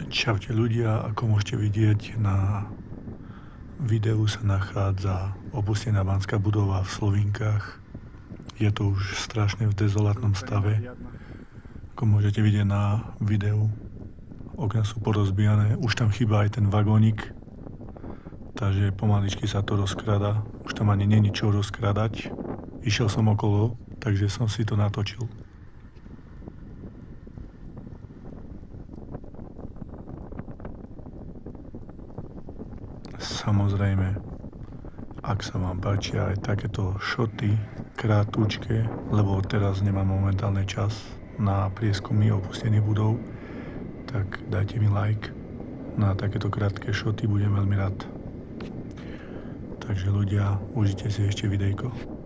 Čaute ľudia, ako môžete vidieť na videu sa nachádza opustená banská budova v Slovinkách. Je to už strašne v dezolátnom stave. Ako môžete vidieť na videu, okná sú porozbijané, už tam chýba aj ten vagónik, takže pomaličky sa to rozkrada, už tam ani není čo rozkradať. Išiel som okolo, takže som si to natočil. Samozrejme, ak sa vám páčia aj takéto šoty, krátučké, lebo teraz nemám momentálne čas na prieskumy opustených budov, tak dajte mi like. Na takéto krátke šoty budem veľmi rád. Takže ľudia, užite si ešte videjko.